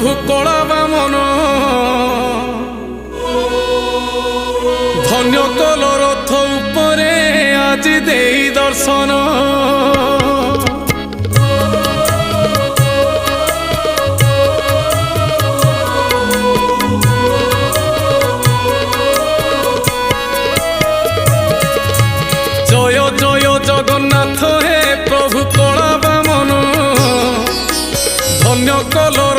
প্রভু কলা বামন ধন্য কল রথ উপরে আজি দেই দর্শন জয় জয় জগন্নাথ হে প্রভু কলা বামন ধন্য কল